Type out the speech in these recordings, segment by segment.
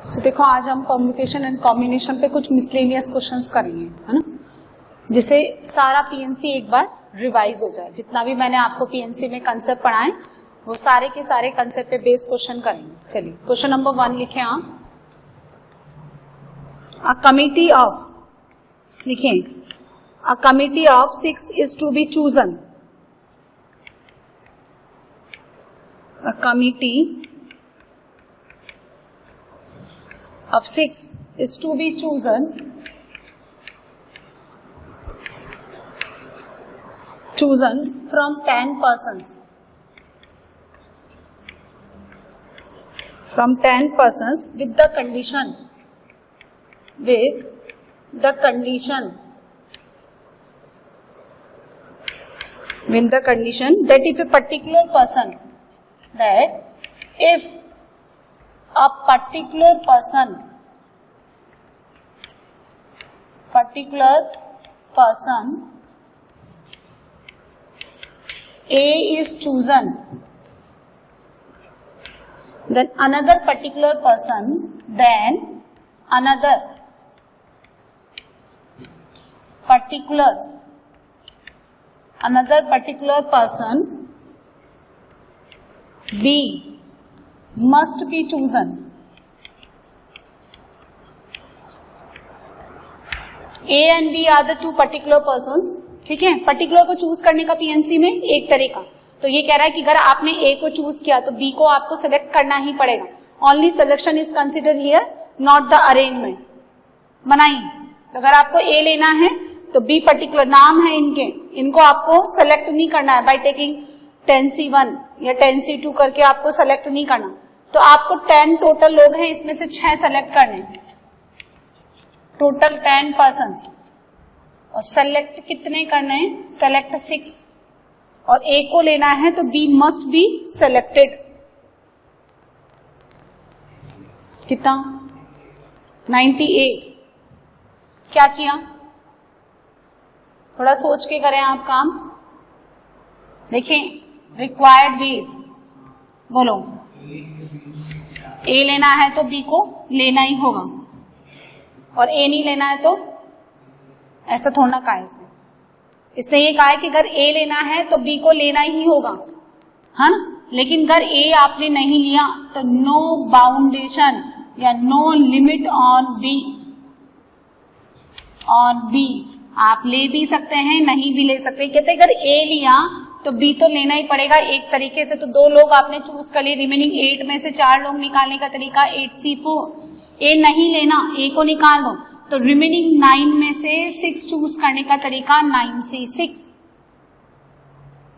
So, देखो आज हम परम्यूटेशन एंड कॉम्बिनेशन पे कुछ मिसलेनियस क्वेश्चंस करेंगे, है ना, जिससे सारा पीएनसी एक बार रिवाइज हो जाए। जितना भी मैंने आपको पीएनसी में कंसेप्ट पढ़ाए वो सारे के सारे कंसेप्ट पे बेस्ड क्वेश्चन करेंगे। चलिए क्वेश्चन नंबर 1 लिखें आप। अ कमिटी ऑफ, लिखें, a committee of 6 is to be chosen. A committee of 6 is to be chosen from 10 persons. From 10 persons with the condition that if a particular person, a particular person A is chosen, then another particular person B must be chosen. A and B are the two particular persons. ठीक है, particular को choose करने का PNC में एक तरीका तो ये कह रहा है कि अगर आपने A को चूज किया तो B को आपको सिलेक्ट करना ही पड़ेगा। Only selection is consider here, not the arrangement. बनाइए, अगर आपको A लेना है तो B पर्टिकुलर नाम है इनको आपको सेलेक्ट नहीं करना है बाय टेकिंग 10C1 या 10C2 करके आपको सेलेक्ट नहीं करना। तो आपको 10 टोटल लोग हैं, इसमें से 6 सेलेक्ट करने हैं, टोटल 10 पर्सन्स। और सेलेक्ट कितने करने हैं? सेलेक्ट 6। और A को लेना है तो B मस्ट बी सेलेक्टेड। कितना? 98। क्या किया? थोड़ा सोच के करें आप काम। देखें, रिक्वायर्ड वेज बोलो। A लेना है तो B को लेना ही होगा, और A नहीं लेना है तो ऐसा थोड़ा कहा है इसने ये कहा है कि अगर A लेना है तो B को लेना ही होगा, है ना। लेकिन अगर A आपने नहीं लिया तो नो बाउंडेशन या नो लिमिट ऑन B। आप ले भी सकते हैं, नहीं भी ले सकते। कहते हैं अगर A लिया तो B तो लेना ही पड़ेगा एक तरीके से। तो 2 लोग आपने चूज कर लिए, रिमेनिंग 8 में से 4 लोग निकालने का तरीका 8C4। A नहीं लेना, A को निकाल दो, तो रिमेनिंग 9 में से 6 चूज करने का तरीका 9C6।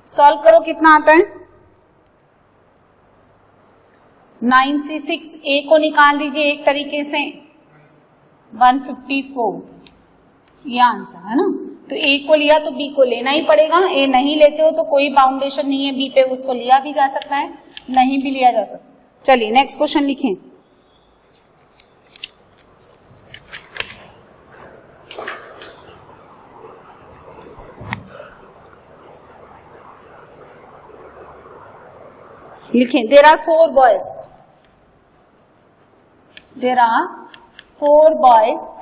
सॉल्व करो, कितना आता है? 9C6। A को निकाल दीजिए एक तरीके से 154, ये आंसर है ना। तो A को लिया तो B को लेना ही पड़ेगा। A नहीं लेते हो तो कोई बाउंडेशन नहीं है B पे, उसको लिया भी जा सकता है, नहीं भी लिया जा सकता। चलिए नेक्स्ट क्वेश्चन लिखें। लिखें, there are 4 boys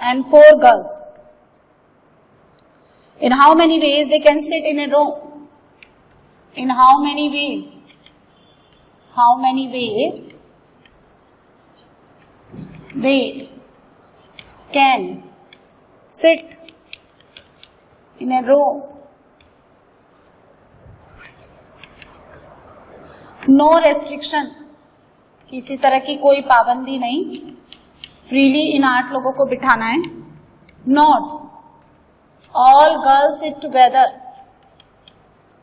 and 4 girls. In how many ways they can sit in a row? In how many ways? How many ways they can sit in a row? No restriction, किसी तरह की कोई पाबंदी नहीं, freely in 8 लोगों को बिठाना है। Not all girls sit together,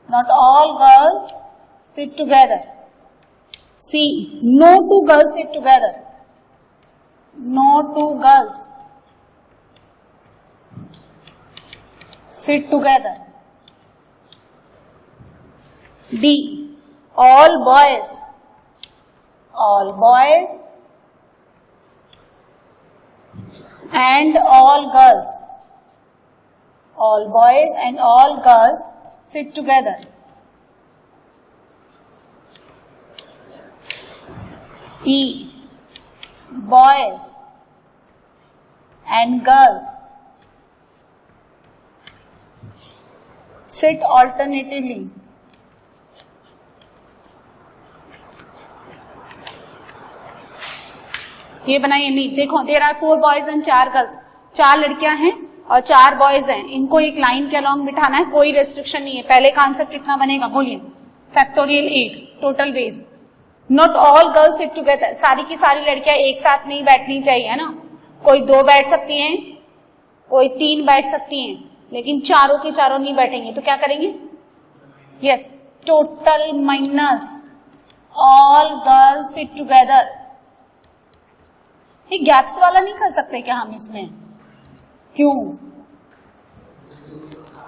not all girls sit together. C, no 2 girls sit together, no 2 girls sit together. D, all boys and all girls sit together. E, boys and girls sit alternatively ये बनाइए neat. देखो there are 4 boys and 4 girls, 4 लड़कियां हैं और 4 boys हैं, इनको एक line के अलॉन्ग बिठाना है, कोई रेस्ट्रिक्शन नहीं है। पहले का आंसर कितना बनेगा बोलिए, factorial 8 total base. Not all girls sit together, सारी की सारी लड़कियां एक साथ नहीं बैठनी चाहिए, है ना। कोई 2 बैठ सकती हैं, कोई 3 बैठ सकती हैं, लेकिन चारों के चारों नहीं बैठेंगे। तो क्या करेंगे, yes, total minus all girls sit together. ये गैप्स वाला नहीं कर सकते क्या हम इसमें, क्यों?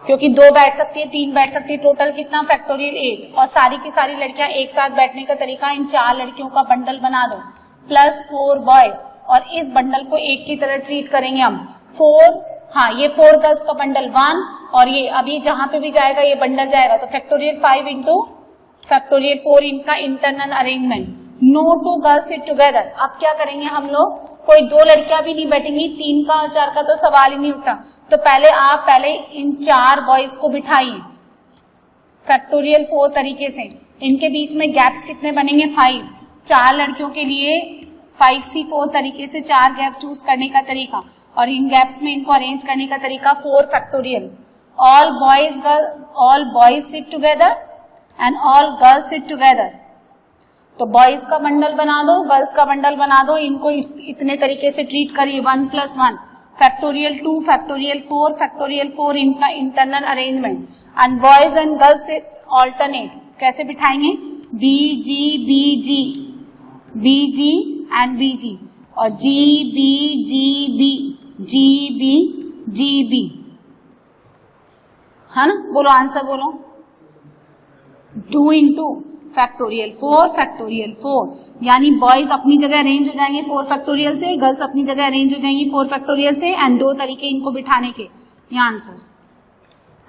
क्योंकि 2 बैठ सकती है, 3 बैठ सकती है, टोटल कितना, फैक्टोरियल 8। और सारी की सारी लड़कियां एक साथ बैठने का तरीका, इन 4 लड़कियों का बंडल बना दो प्लस 4 बॉयज, और इस बंडल को एक की तरह ट्रीट करेंगे हम। 4, हाँ ये 4 गर्ल्स का बंडल 1, और ये अभी जहां पे भी जाएगा ये बंडल जाएगा, तो फैक्टोरियल 5 इंटू फैक्टोरियल 4 इनका internal arrangement. No 2 girls sit together. अब क्या करेंगे हम लोग, कोई 2 लड़कियां भी नहीं बैठेंगी, 3 का और 4 का तो सवाल ही नहीं उठा। तो पहले इन 4 बॉयज को बिठाइए फैक्टोरियल 4 तरीके से। इनके बीच में गैप्स कितने बनेंगे, 5। 4 लड़कियों के लिए 5C4 तरीके से 4 गैप चूज करने का तरीका, और इन गैप्स में इनको अरेंज करने का तरीका 4 factorial. All boys sit together and all girls sit together. तो बॉयज का बंडल बना दो, गर्ल्स का बंडल बना दो, इनको इतने तरीके से ट्रीट करिए। 1 + 1 फैक्टोरियल 2 फैक्टोरियल 4 फैक्टोरियल 4 इनका internal arrangement. And boys and girls से ऑल्टरनेट कैसे बिठाएंगे, BG BG BG and BG, और GB GB GB GB, है ना। बोलो आंसर बोलो, 2 इंटू फैक्टोरियल 4 फैक्टोरियल 4, यानी बॉयज अपनी जगह अरेंज हो जाएंगे 4 फैक्टोरियल से, गर्ल्स अपनी जगह अरेंज हो जाएंगी 4 फैक्टोरियल से, एंड 2 तरीके इनको बिठाने के, ये आंसर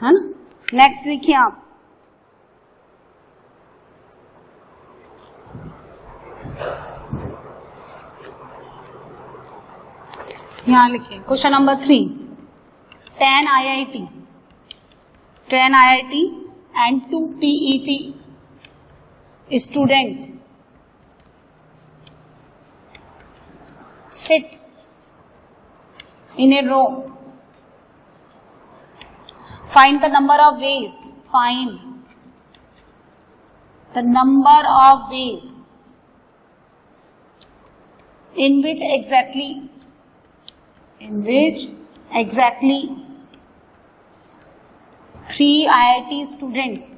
है ना। नेक्स्ट लिखिए आप, यहां लिखिए question number 3। 10 IIT and 2 PET students sit in a row. Find the number of ways. Find the number of ways in which exactly 3 IIT students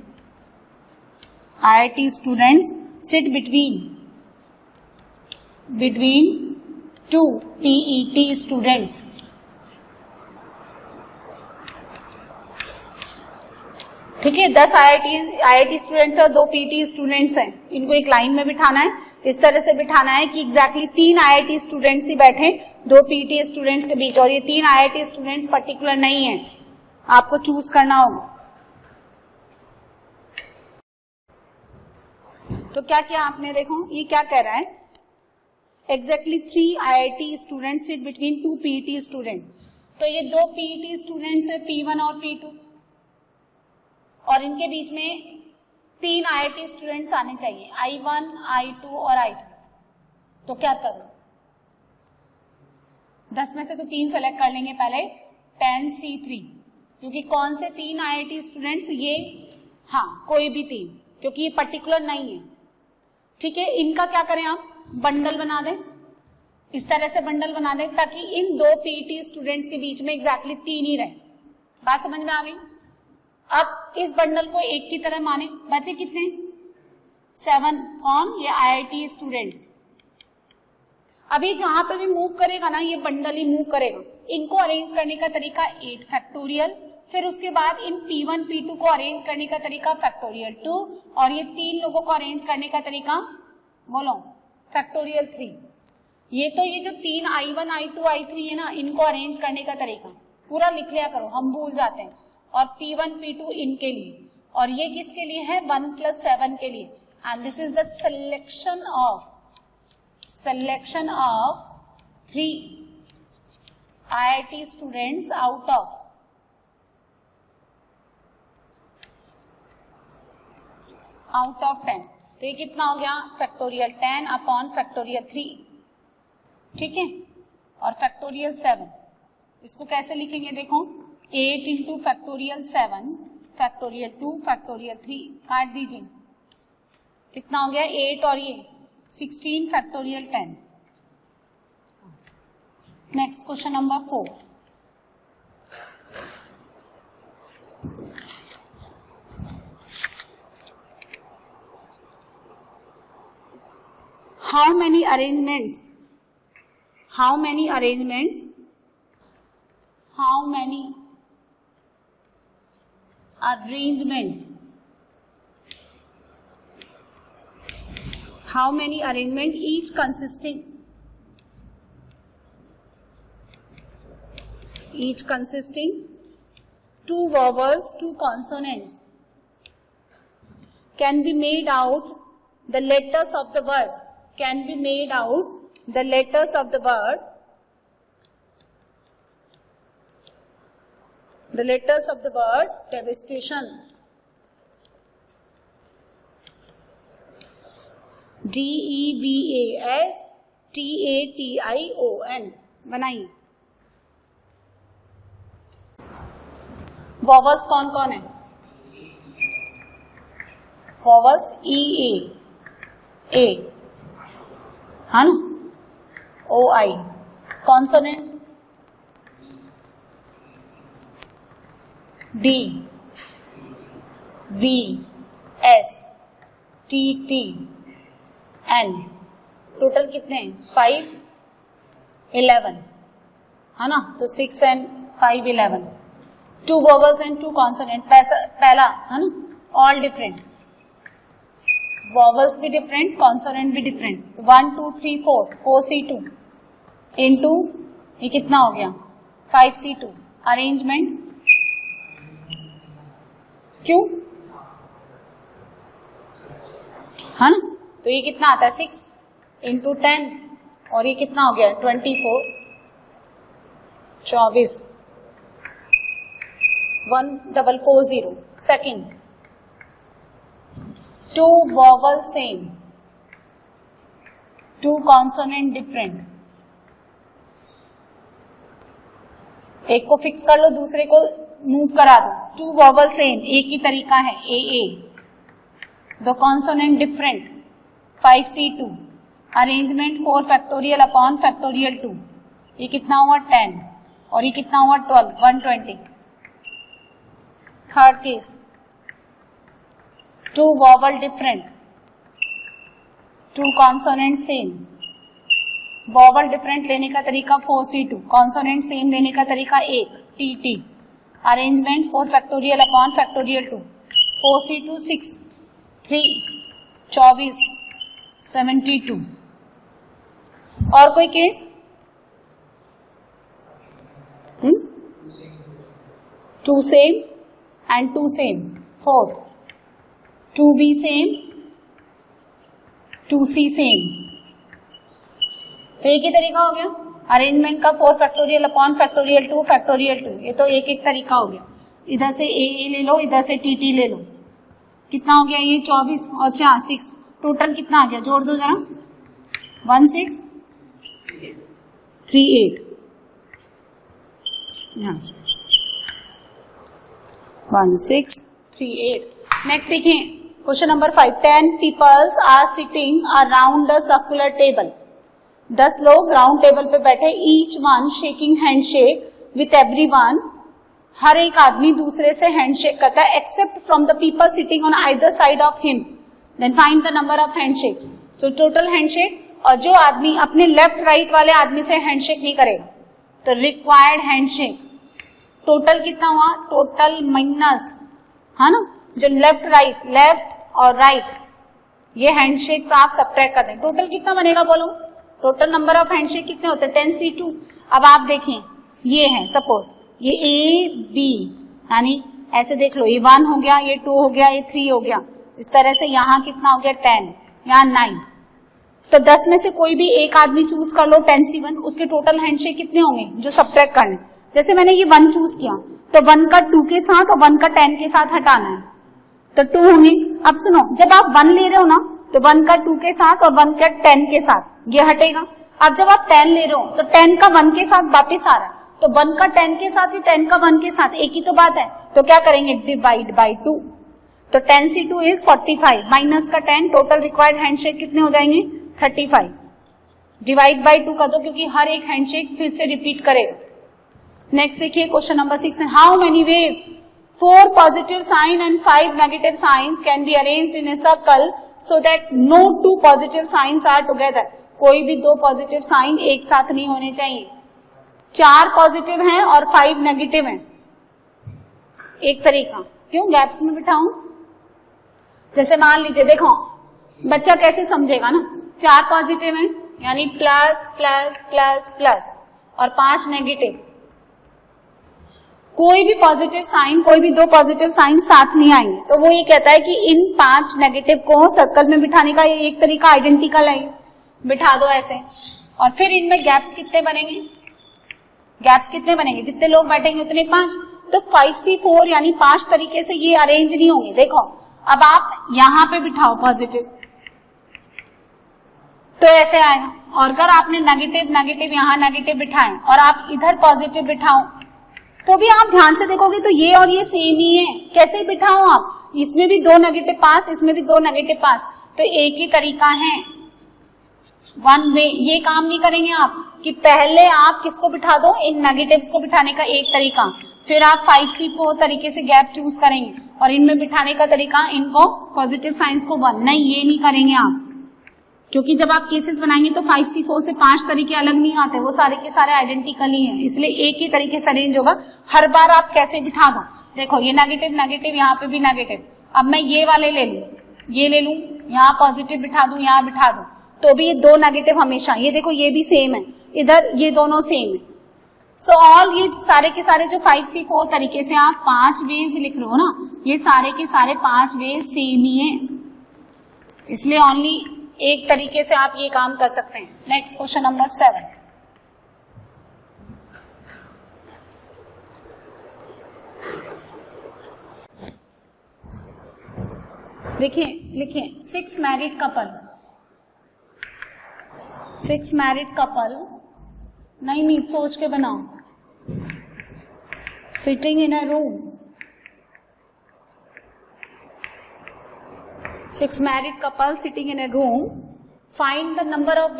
sit between 2 PET students. ठीक है, 10 IIT students और 2 PET students हैं, इनको एक line में बिठाना है। इस तरह से बिठाना है कि एग्जैक्टली 3 IIT स्टूडेंट्स ही बैठे 2 PET स्टूडेंट्स के बीच, और ये 3 IIT स्टूडेंट्स पर्टिकुलर नहीं है, आपको चूज करना होगा। तो क्या क्या आपने, देखो ये क्या कह रहा है, exactly 3 IIT students sit between 2 PET student. तो ये 2 PET स्टूडेंट्स है, P1 और P2, और इनके बीच में 3 IIT स्टूडेंट्स आने चाहिए, I1 I2 और I3। तो क्या करो, 10 में से तो 3 सेलेक्ट कर लेंगे पहले, 10C3, क्योंकि कौन से 3 IIT स्टूडेंट्स, ये हाँ कोई भी 3, क्योंकि ये पर्टिकुलर नहीं है। ठीक है, इनका क्या करें, आप बंडल बना दें, इस तरह से बंडल बना दें ताकि इन 2 PET स्टूडेंट्स के बीच में एग्जैक्टली 3 ही रहे। बात समझ में आ गई। अब इस बंडल को एक की तरह माने, बचे कितने, 7, कौन, ये IIT स्टूडेंट्स। अभी जहां पे भी मूव करेगा ना, ये बंडल ही मूव करेगा। इनको अरेंज करने का तरीका 8 फैक्टोरियल, फिर उसके बाद इन P1 P2 को अरेंज करने का तरीका फैक्टोरियल 2, और ये 3 लोगों को अरेंज करने का तरीका बोलो फैक्टोरियल 3। ये जो 3 I1 I2 I3 है ना, इनको अरेंज करने का तरीका पूरा लिख लिया करो, हम भूल जाते हैं। और P1 P2 इनके लिए, और ये किसके लिए है, 1 + 7 के लिए। And this is the selection of 3 IIT students out of 10। तो ये कितना हो गया? फैक्टोरियल 10 अपॉन फैक्टोरियल 3, ठीक है, और फैक्टोरियल 7। इसको कैसे लिखेंगे? देखो 8 इंटू फैक्टोरियल 7 फैक्टोरियल 2 फैक्टोरियल 3, काट दीजिए, कितना हो गया? 8 और ये 16 factorial 10। Next question number 4. How many arrangements each consisting 2 vowels 2 consonants can be made out the letters of the word devastation. DEVASTATION बनाइए. वॉवल्स कौन कौन है? वॉवल्स EA A, है ना, OI. Consonant D, V, S, T, T, N. Total कितने हैं? 5, 11, है ना, तो 6 and 5, 11. 2 vowels and 2 consonant. पहला है ना, ऑल डिफरेंट, वॉवल्स भी डिफरेंट, कॉन्सोनेंट भी डिफरेंट. 1 2 3 4 4C2 इंटू ये कितना हो गया? 5C2. अरेंजमेंट क्यों, है ना, तो ये कितना आता है? 6 इंटू 10 और ये कितना हो गया? 24 24 1440. Second, 2 vowel same 2 consonant different. एक को फिक्स कर लो, दूसरे को मूव करा दो. 2 vowel same, एक ही तरीका है AA. 2 consonant different 5C2. Arrangement 4 factorial upon factorial 2. ये कितना हुआ? 10 और ये कितना हुआ? 12 120. Third case, 2 vowel different 2 consonant same. vowel different लेने का तरीका 4C2, consonant same लेने का तरीका 1 TT. Arrangement 4 factorial upon factorial 2. 4C2 6 3 24 72. और कोई case? 2 same and 2 same. 4 2B same 2C same. तो एक ही तरीका हो गया अरेंजमेंट का. 4 फैक्टोरियल अपॉन फैक्टोरियल 2 फैक्टोरियल 2. ये तो एक एक तरीका हो गया. इधर से AA ले लो, इधर से TT ले लो. कितना हो गया? ये 24 और 4 6. टोटल कितना आ गया? जोड़ दो जरा. 1638. यहां से 1638. नेक्स्ट देखिए question number 5. 10 peoples are sitting around the circular table. 10 लोग राउंड टेबल पे बैठे. Each one shaking handshake with everyone. हर एक आदमी दूसरे से हैंडशेक करता है except from the people sitting on either side of him. Then find the number of handshake. So total handshake. और जो आदमी अपने लेफ्ट राइट वाले आदमी से हैंडशेक नहीं करेगा तो रिक्वायर्ड हैंडशेक. टोटल कितना हुआ? टोटल माइनस, है ना, जो लेफ्ट और राइट ये हैंडशेक्स आप सब्ट्रैक्ट कर दें. टोटल कितना बनेगा बोलो? टोटल नंबर ऑफ हैंडशेक कितने होते हैं? 10C2. अब आप देखें ये है, सपोज ये AB, यानी ऐसे देख लो, ये 1 हो गया, ये 2 हो गया, ये 3 हो गया. इस तरह से यहाँ कितना हो गया? 10, यहाँ 9. तो 10 में से कोई भी एक आदमी चूज कर लो 10C1, उसके टोटल हैंडशेक कितने होंगे जो सब्ट्रैक्ट करने। जैसे मैंने ये 1 चूज किया तो 1 का 2 के साथ और 1 का 10 के साथ हटाना है तो 2 होंगे। अब सुनो, जब आप 1 ले रहे हो ना तो 1 का 2 के साथ और 1 का 10 के साथ ये हटेगा। अब जब आप 10 ले रहे हो तो 10 का 1 के साथ वापिस आ रहा है, तो 1 का 10 के साथ ही 10 का 1 के साथ एक ही तो बात है, तो क्या करेंगे डिवाइड बाई 2। तो 10C2 इज 45 माइनस का 10, टोटल रिक्वायर्ड हैंडशेक कितने हो जाएंगे 35। डिवाइड बाई 2 कर दो क्योंकि हर एक हैंडशेक फिर से रिपीट करेगा। नेक्स्ट देखिए question number 6, how many ways 4 positive sign and 5 negative signs can be arranged in a circle so that no 2 positive signs are together. कोई भी 2 पॉजिटिव साइन एक साथ नहीं होने चाहिए। 4 पॉजिटिव हैं और 5 नेगेटिव हैं, एक तरीका। क्यों गैप्स में बिठाऊं? जैसे मान लीजिए, देखो बच्चा कैसे समझेगा ना, 4 पॉजिटिव हैं यानी प्लस प्लस प्लस प्लस और 5 नेगेटिव। कोई भी पॉजिटिव साइन, कोई भी 2 पॉजिटिव साइन साथ नहीं आएंगे, तो वो ये कहता है कि इन 5 नेगेटिव को सर्कल में बिठाने का ये एक तरीका आइडेंटिकल है, बिठा दो ऐसे। और फिर इनमें गैप्स कितने बनेंगे, गैप्स कितने बनेंगे, जितने लोग बैठेंगे उतने 5। तो 5C4 यानी 5 तरीके से ये अरेंज नहीं होंगे। देखो अब आप यहां पे बिठाओ पॉजिटिव तो ऐसे आएगा, और अगर आपने नेगेटिव नेगेटिव यहां नेगेटिव बिठाए और आप इधर पॉजिटिव बिठाओ तो भी आप ध्यान से देखोगे तो ये और ये सेम ही है। कैसे बिठाओ आप, इसमें भी 2 नेगेटिव पास, इसमें भी 2 नेगेटिव पास, तो एक ही तरीका है, 1 वे। ये काम नहीं करेंगे आप कि पहले आप किसको बिठा दो, इन नेगेटिव्स को बिठाने का एक तरीका, फिर आप 5C4 तरीके से गैप चूज करेंगे और इनमें बिठाने का तरीका इनको पॉजिटिव साइंस को 1। नहीं, ये नहीं करेंगे आप, क्योंकि जब आप केसेस बनाएंगे तो 5C4 से 5 तरीके अलग नहीं आते, वो सारे के सारे आइडेंटिकल ही हैं, इसलिए एक ही तरीके से अरेंज होगा। हर बार आप कैसे बिठा दो, देखो ये नेगेटिव नेगेटिव, यहाँ पे भी नेगेटिव, अब मैं ये वाले ले लूं, ये ले लूं, यहाँ पॉजिटिव बिठा दूं, यहाँ बिठा दूं, तो भी ये 2 नेगेटिव हमेशा, ये देखो ये भी सेम है, इधर ये दोनों सेम है। सो ऑल ये सारे के सारे जो 5C4 तरीके से आप 5 वेज लिख रहे हो ना, ये सारे के सारे 5 वेज सेम ही है, इसलिए ओनली एक तरीके से आप ये काम कर सकते हैं। नेक्स्ट क्वेश्चन नंबर 7, देखिए लिखिए 6 मैरिड कपल, 6 मैरिड कपल, नहीं सोच के बनाओ, sitting in a room, 6 married couples sitting in a room, find the number of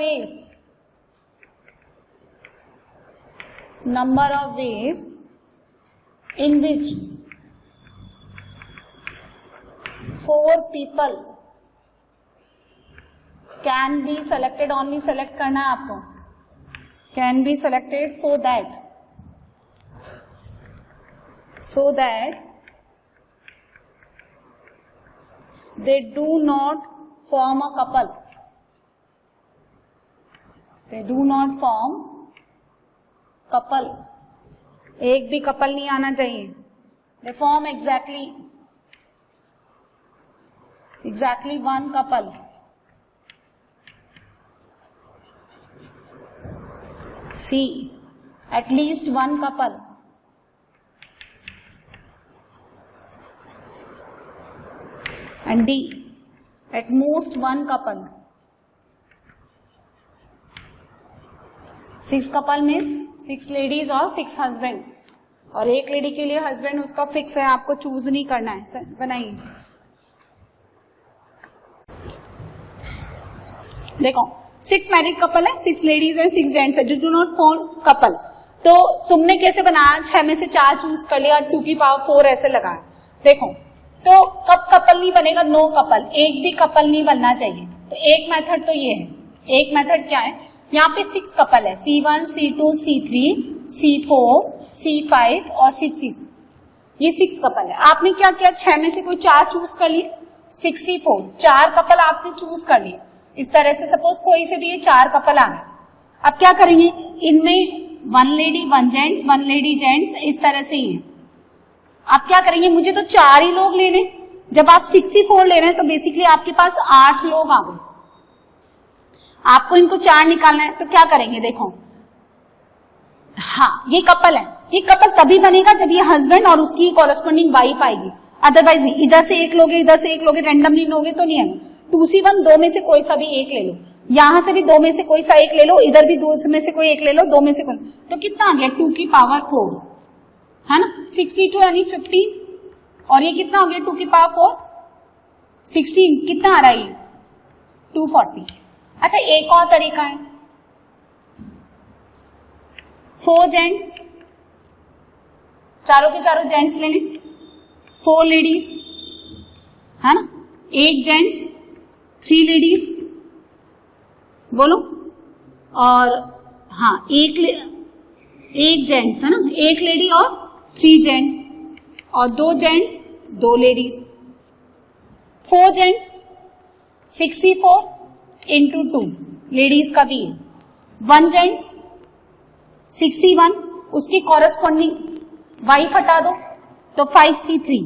ways in which 4 people can be selected, only select करना है आपको, can be selected so that they do not form a couple. They do not form couple. एक भी couple नहीं आना चाहिए. They form exactly one couple. C, at least one couple. And D, at most one couple. 6 couple means 6 ladies और 6 husband, और एक lady के लिए हस्बैंड उसका फिक्स है, आपको चूज नहीं करना है। सर बनाइए, देखो 6 मैरिड कपल है, 6 लेडीज है, 6 जेंट्स है, जो डू नॉट फॉर्म कपल। तो तुमने कैसे बनाया, 6 में से 4 चूज कर लिया, 2 की पावर 4 ऐसे लगाया। देखो तो कब कपल नहीं बनेगा, नो कपल, एक भी कपल नहीं बनना चाहिए। तो एक मेथड तो ये है, एक मेथड क्या है, यहाँ पे 6 कपल है, C1, C2, C3, C4, C5 और 6C, ये 6 कपल है। आपने क्या किया, 6 में से कोई 4 चूज कर लिए, 6C4, 4 कपल आपने चूज कर लिए। इस तरह से सपोज कोई से भी ये 4 कपल आ गए, अब क्या करेंगे, इनमें 1 लेडी 1 जेंट्स, 1 लेडी जेंट्स, इस तरह से ही है। आप क्या करेंगे, मुझे तो 4 ही लोग लेने, जब आप 6C4 ले रहे हैं तो बेसिकली आपके पास 8 लोग आ गए। आपको इनको 4 निकालना है तो क्या करेंगे, देखो हाँ ये कपल है, ये कपल तभी बनेगा जब ये हस्बैंड और उसकी कॉरेस्पॉन्डिंग वाइफ आएगी, अदरवाइज नहीं। इधर से एक लोगे, इधर से एक लोगे, रैंडमली लोगे तो नहीं आएगा। 2C1 दो में से कोई सा भी एक ले लो, यहां से भी दो में से कोई सा एक ले लो, इधर भी दो में से कोई एक ले लो, दो में से कोई, तो कितना आ गया 2 की पावर 4 है ना, 62 यानी 15, और ये कितना हो गया 2 की पावर 4 16, कितना आ रहा है ये 240। अच्छा एक और तरीका है, 4 जेंट्स, चारों के चारों जेंट्स ले लें, 4 लेडीज है ना, 8 जेंट्स 3 लेडीज, बोलो, और हाँ एक जेंट्स है ना, 1 लेडी और 3 जेंट्स, और 2 gents 2 ladies, 4 gents 64 into 2 ladies का भी है, 1 जेंट्स 61, उसकी कॉरेस्पॉन्डिंग वाइफ हटा दो तो 5C3,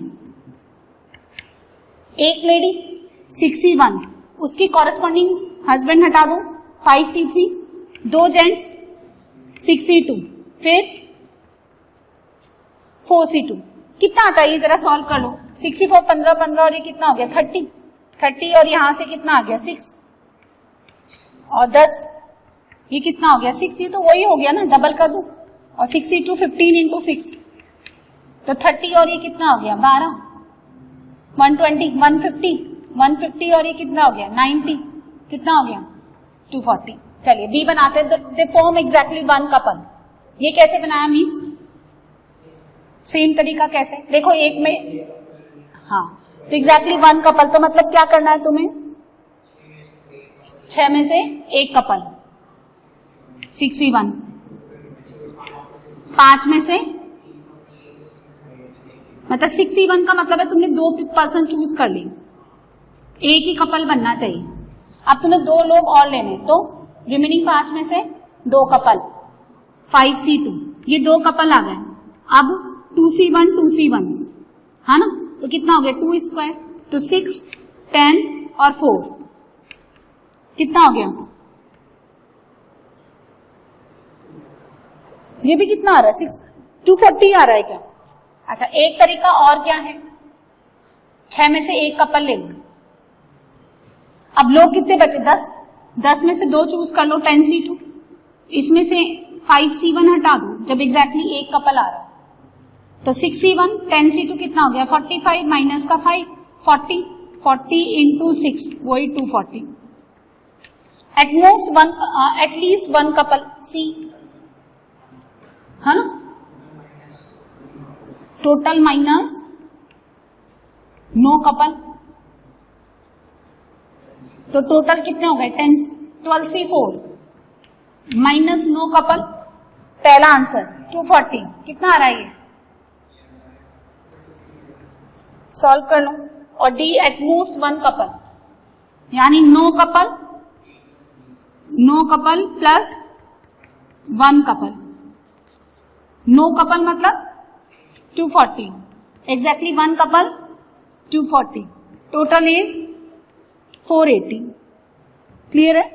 एक लेडी 61, उसकी कॉरेस्पॉन्डिंग हस्बैंड हटा दो 5C3, 2 जेंट्स 62, फिर 4C2, कितना आता है ये जरा सॉल्व कर लो, 64 15 15 और ये कितना हो गया 30 और यहां से कितना आ गया 6 और 10, ये कितना हो गया 6, ये तो वही हो गया ना, डबल कर दो, और 62 15 इंटू 6 तो 30 और ये कितना हो गया 12, 120 150 और ये कितना हो गया 90, कितना हो गया 240। चलिए बी बनाते हैं, दे फॉर्म एग्जैक्टली 1 कपल। ये कैसे बनाया मी, सेम तरीका कैसे, देखो एक में हाँ तो एग्जैक्टली 1 कपल, तो मतलब क्या करना है तुम्हें, 6 में से एक कपल 61, 5 में से मतलब 61 का मतलब है तुमने 2 पर्सन चूज कर ली, एक ही कपल बनना चाहिए। अब तुम्हें 2 लोग और लेने, तो रिमेनिंग 5 में से 2 कपल 5C2, ये 2 कपल आ गए। अब 2C1 है ना, तो कितना हो गया 2 स्क्वायर, तो 6 10 और 4 कितना हो गया, ये भी कितना आ रहा है 240 आ रहा है क्या। अच्छा एक तरीका और क्या है, 6 में से एक कपल ले लो, अब लोग कितने बचे 10 में से 2 चूज कर लो 10C2, इसमें से 5C1 हटा दो जब एग्जैक्टली एक कपल आ रहा है, तो 6C1 10C2 कितना हो गया 45 माइनस का 5 40 इंटू 6 वही 240। एटलीस्ट वन कपल सी है ना, टोटल माइनस नो कपल, तो टोटल कितने हो गए 12C4 माइनस नो कपल, पहला आंसर 240, कितना आ रहा है ये, सॉल्व कर लो। और डी एटमोस्ट 1 कपल, यानी no couple plus 1 couple, no couple मतलब 240, exactly 1 couple 240, total is 480। Clear है।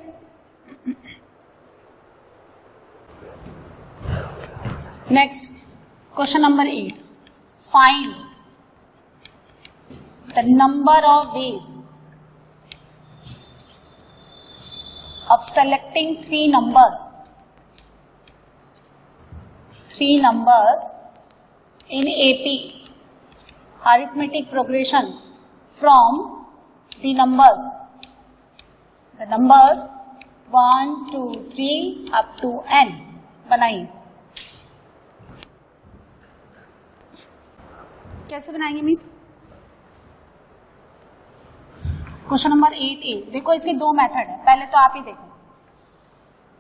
Next question number 8, find the number of ways of selecting 3 numbers in AP arithmetic progression from the numbers 1 2 3 up to n। बनाइए, कैसे बनाएंगे मीत। Question number 8A, देखो इसके 2 method है, पहले तो आप ही देखो।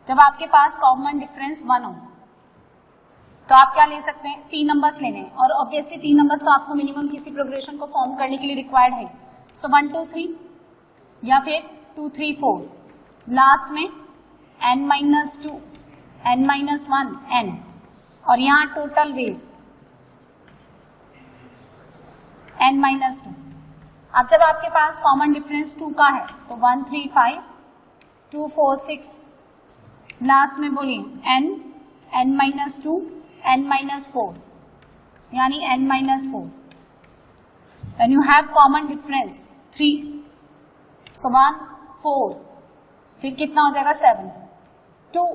जब आपके पास कॉमन डिफरेंस 1 हो तो आप क्या ले सकते हैं, 3 नंबर्स लेने हैं, और ऑब्वियसली 3 नंबर्स तो आपको मिनिमम किसी प्रोग्रेशन को फॉर्म करने के लिए रिक्वायर्ड है। सो 1 2 3 या फिर 2 3 4, लास्ट में n-2 n-1 n, और यहाँ टोटल वेज n-2। अब जब आपके पास कॉमन डिफरेंस 2 का है तो 1 3 5 2 4 6, लास्ट में बोलिए n, n minus 2, n minus 4, यानी n minus 4. When you have common difference 3, so 1 4, फिर कितना हो जाएगा 7, 2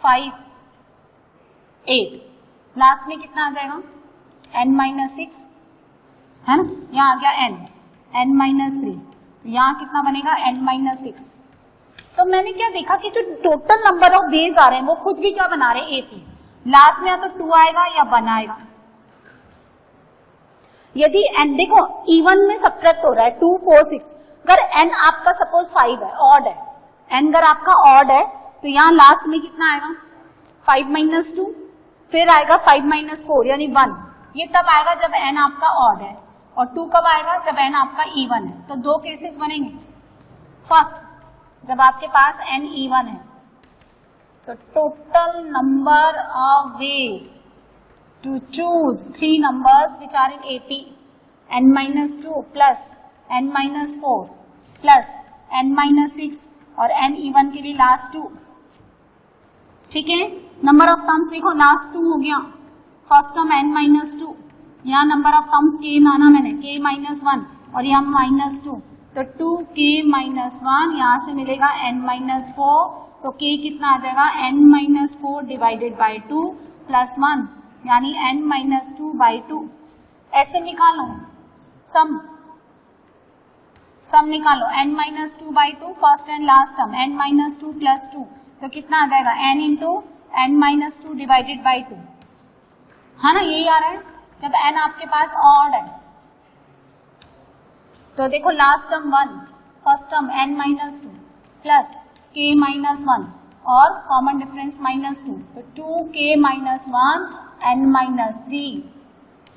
5 8, लास्ट में कितना आ जाएगा n माइनस 6, है ना, यहाँ आ गया n माइनस 3, तो यहाँ कितना बनेगा n माइनस 6. तो मैंने क्या देखा कि जो टोटल नंबर ऑफ वेज आ रहे हैं वो खुद भी क्या बना रहे हैं, AP. लास्ट में या तो 2 आएगा या 1 आएगा. यदि n देखो इवन में सब्ट्रैक्ट हो रहा है 2 4 6, अगर n आपका सपोज 5 है, ऑड है, n अगर आपका ऑड है तो यहाँ लास्ट में कितना आएगा 5 माइनस 2, फिर आएगा 5 माइनस 4 यानी 1. ये तब आएगा जब n आपका ऑड है, और 2 कब आएगा जब n आपका इवन है. तो 2 केसेस बनेंगे. फर्स्ट, जब आपके पास n इवन है तो total number of ways to choose 3 numbers which are in AP, n minus 2 plus n minus 4 plus n minus 6 और n even के लिए लास्ट 2. ठीक है, नंबर ऑफ टर्म्स देखो लास्ट 2 हो गया, फर्स्ट टर्म n minus 2, यहाँ नंबर ऑफ टर्म्स k माना मैंने k minus 1 और यहाँ minus 2, तो 2k minus 1, यहाँ से मिलेगा n minus 4, तो k कितना आ जाएगा n minus 4 divided by 2 plus 1 यानी n माइनस 2 बाई 2. ऐसे निकालो सम निकालो, n minus 2 by 2 first and last term, n minus 2 plus 2, तो कितना आ जाएगा n into n minus 2 divided by 2, है ना, यही आ रहा है. जब n आपके पास ऑड है तो देखो last term 1, first term n minus 2 plus k minus 1 और कॉमन डिफरेंस माइनस 2, तो 2k minus 1 n minus 3,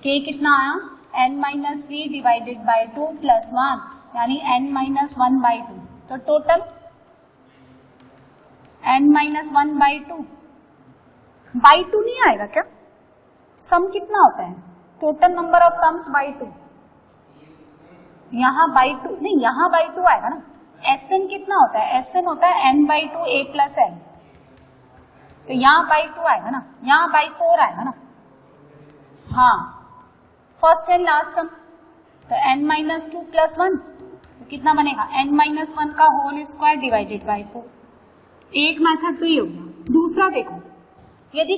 k कितना आया n minus 3 divided by 2 plus 1 यानी n माइनस 1 बाई 2, तो total n minus 1 by 2 by 2 नहीं आएगा क्या, सम कितना होता है total number of terms by 2, यहाँ बाई 2 नहीं, यहाँ बाई 2 आएगा ना. Sn कितना होता है, Sn होता है n by 2 a plus n, तो यहाँ बाई 2 आएगा ना, यहाँ बाई 4 आएगा ना. हाँ, फर्स्ट एंड लास्ट टर्म, तो n माइनस 2 प्लस 1, तो कितना बनेगा n माइनस 1 का होल स्क्वायर डिवाइडेड बाई 4. एक मेथड तो ये हो गया. दूसरा देखो, यदि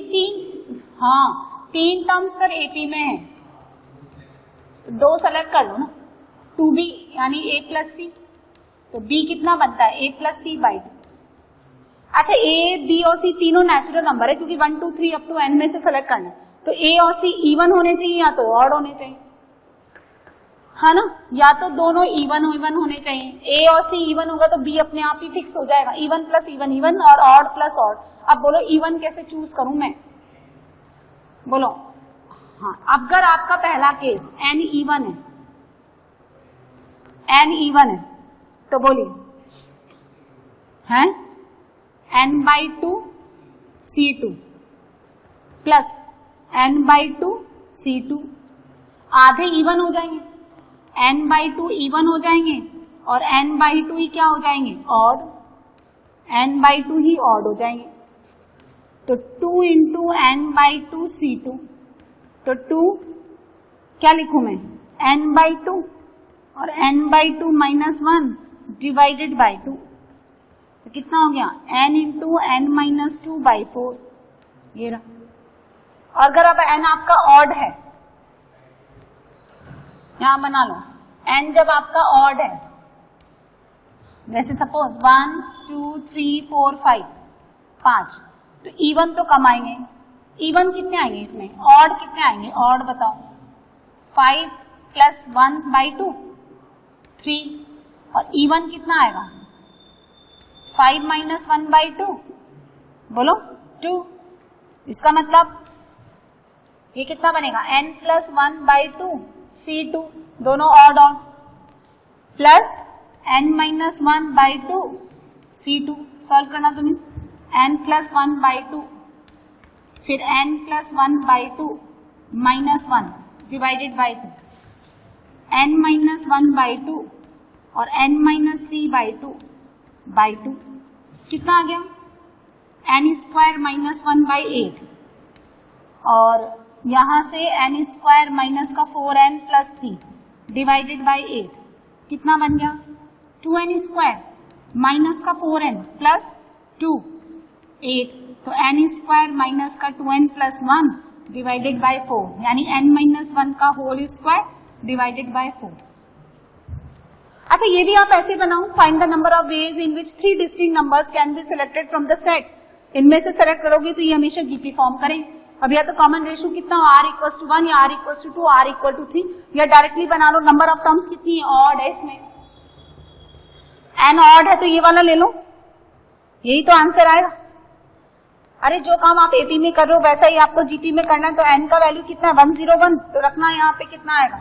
3 टर्म्स कर AP में है तो 2 सेलेक्ट कर लो ना, 2b यानी a प्लस c, तो b कितना बनता है a प्लस c बाई 2. अच्छा, a b और c तीनों नेचुरल नंबर है क्योंकि 1 2 3 अप टू n में से सेलेक्ट करना है, तो a और c इवन होने चाहिए या तो ऑड होने चाहिए, है ना, या तो दोनों इवन होने चाहिए. a और c इवन होगा तो b अपने आप ही फिक्स हो जाएगा, इवन प्लस इवन इवन और ऑड प्लस ऑड. अब बोलो इवन कैसे चूज करूं मैं, बोलो. हाँ, अगर आपका पहला केस n इवन है तो बोलिए है n by 2 C2 plus n by 2 C2, आधे इवन हो जाएंगे, n बाई 2 इवन हो जाएंगे और n बाई 2 ही क्या हो जाएंगे odd, n by 2 he odd हो जाएंगे. तो 2 इंटू n बाई 2 C2, तो 2 क्या लिखूं मैं n बाई 2 और n by 2 minus 1 divided by 2, तो कितना हो गया n into n minus 2 by 4, ये रहा. और अगर अब n आपका ऑड है, यहां बना लो, n जब आपका ऑड है, जैसे सपोज 1 2 3 4 5, तो इवन तो कम आएंगे. इवन कितने आएंगे इसमें, ऑड कितने आएंगे, ऑड बताओ. 5 प्लस 1 बाई 2 3, और इवन कितना आएगा 5 माइनस 1 बाई 2, बोलो 2. इसका मतलब ये कितना बनेगा n प्लस 1 बाई 2 C2, दोनों odd plus n minus 1 by 2 C2. Solve करना तुम्हें, n प्लस 1 बाई 2, फिर n plus 1 by 2 minus 1 divided by 2, n minus 1 by 2 और n माइनस 3 बाई 2 बाई 2. कितना आ गया, एन स्क्वायर माइनस 1/8 और यहां से एन स्क्वायर माइनस का 4n प्लस 3 डिवाइडेड बाई 8 कितना बन गया, 2n स्क्वायर माइनस का 4n प्लस 2 8, तो एन स्क्वायर माइनस का 2n प्लस 1 डिवाइडेड बाई 4 यानी n माइनस 1 का होल स्क्वायर डिवाइडेड बाई 4। अच्छा ये भी आप ऐसे बनाओ, find the number of ways in which 3 distinct numbers can be selected from the set. इनमें से सेलेक्ट करोगे तो ये हमेशा जीपी फॉर्म करें। अब या तो कॉमन रेशियो कितना r इक्वल टू 1 या r equal to 2 r equal to 3 या डायरेक्टली बना लो। नंबर ऑफ टर्म्स कितनी है, ऑड है, इसमें n ऑड है तो ये वाला ले लो, यही तो आंसर आएगा। अरे जो काम आप एपी में कर रहे हो वैसा ही आपको जीपी में करना है, तो n का वैल्यू कितना है 101, तो रखना यहाँ पे कितना आएगा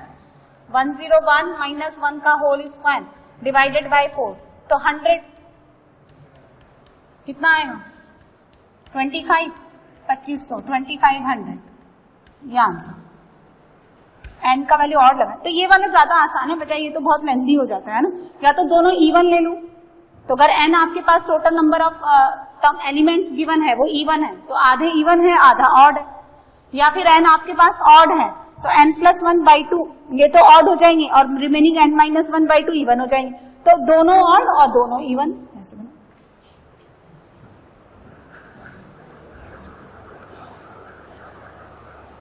101 माइनस 1 का होल स्क्वायर डिवाइडेड बाई 4, तो 100 कितना आएगा 25 2500 2500, ये आंसर। n का वैल्यू और लगा, तो ये वाला ज्यादा आसान है, बजाय ये तो बहुत लेंथी हो जाता है ना। या तो दोनों इवन ले लूं, तो अगर n आपके पास total number of elements given है वो इवन है तो आधे इवन है आधा ऑड है, या फिर n आपके पास ऑड है तो n प्लस 1/2 ये तो ऑड हो जाएंगे और रिमेनिंग n माइनस 1/2 इवन हो जाएंगे, तो दोनों ऑड और दोनों इवन ऐसे।